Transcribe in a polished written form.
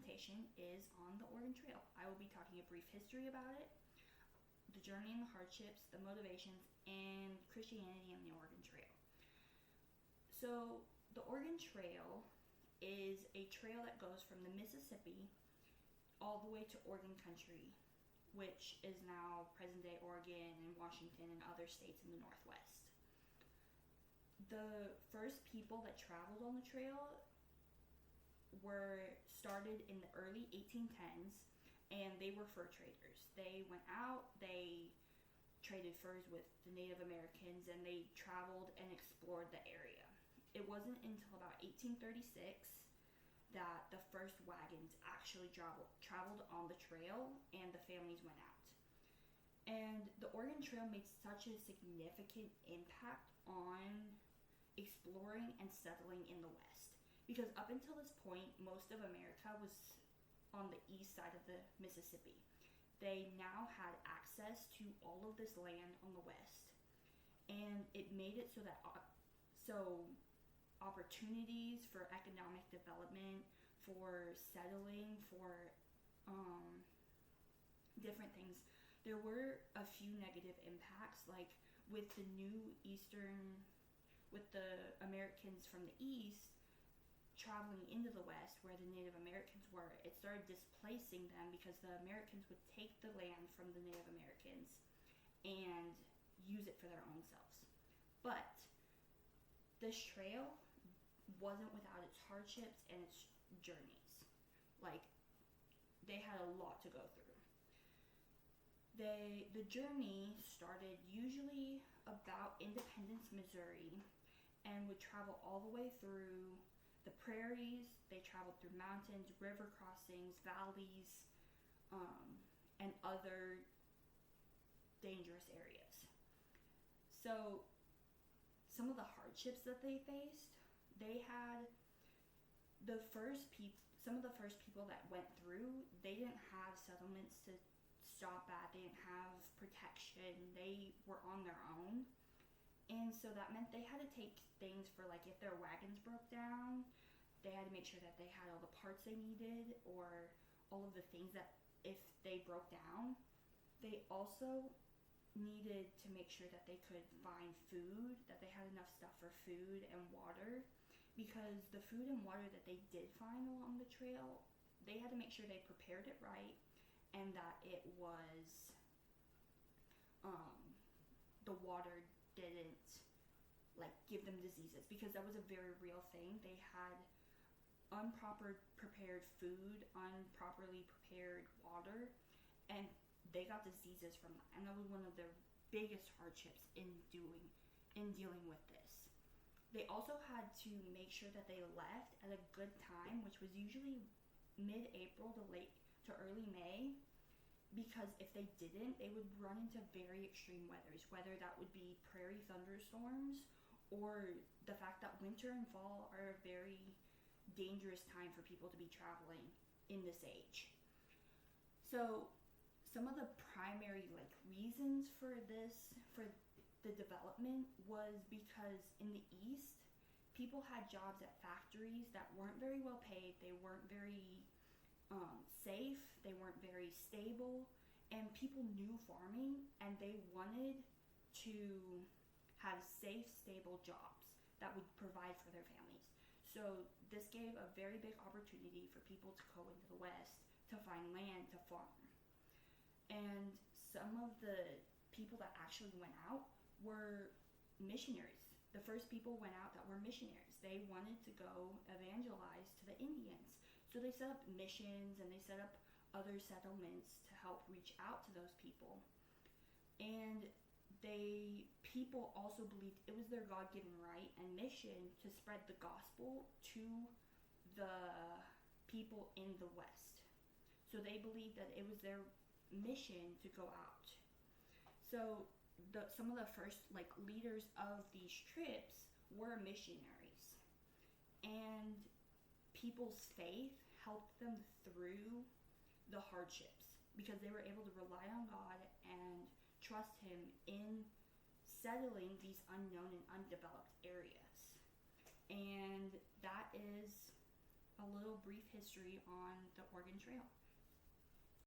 presentation is on the Oregon Trail. I will be talking a brief history about it, the journey and the hardships, the motivations, and Christianity and the Oregon Trail. So, the Oregon Trail is a trail that goes from the Mississippi all the way to Oregon country, which is now present-day Oregon and Washington and other states in the Northwest. The first people that traveled on the trail were started in the early 1810s, and they were fur traders. They went out, they traded furs with the Native Americans, and they traveled and explored the area. It wasn't until about 1836 that the first wagons actually traveled on the trail and the families went out. And the Oregon Trail made such a significant impact on exploring and settling in the West. Because up until this point, most of America was on the east side of the Mississippi. They now had access to all of this land on the west. And it made it so that opportunities for economic development, for settling, for different things. There were a few negative impacts, like with the Americans from the east traveling into the west where the Native Americans were. It started displacing them because the Americans would take the land from the Native Americans and use it for their own selves. But this trail wasn't without its hardships and its journeys. Like, they had a lot to go through. The journey started usually about Independence, Missouri, and would travel all the way through the prairies. They traveled through mountains, river crossings, valleys, and other dangerous areas. So, some of the hardships that they faced, they had some of the first people that went through, they didn't have settlements to stop at, they didn't have protection, they were on their own. And so that meant they had to take things for, like, if their wagons broke down, they had to make sure that they had all the parts they needed, or all of the things that if they broke down. They also needed to make sure that they could find food, that they had enough stuff for food and water, because the food and water that they did find along the trail, they had to make sure they prepared it right, and that it was, the water didn't, like, give them diseases, because that was a very real thing. They had improper prepared food, improperly prepared water, and they got diseases from that. And that was one of their biggest hardships in dealing with this. They also had to make sure that they left at a good time, which was usually mid-April to early May, because if they didn't, they would run into very extreme weathers, whether that would be prairie thunderstorms or the fact that winter and fall are a very dangerous time for people to be traveling in this age. So some of the primary reasons for the development was because in the East, people had jobs at factories that weren't very well paid, they weren't very safe, they weren't very stable, and people knew farming and they wanted to have safe, stable jobs that would provide for their families. So this gave a very big opportunity for people to go into the West to find land to farm. And some of the people that actually went out were missionaries. The first people went out that were missionaries. They wanted to go evangelize to the Indians. So they set up missions and they set up other settlements to help reach out to those people. And people also believed it was their God-given right and mission to spread the gospel to the people in the West. So they believed that it was their mission to go out. So some of the first leaders of these trips were missionaries, and people's faith helped them through the hardships because they were able to rely on God and trust Him in settling these unknown and undeveloped areas. And that is a little brief history on the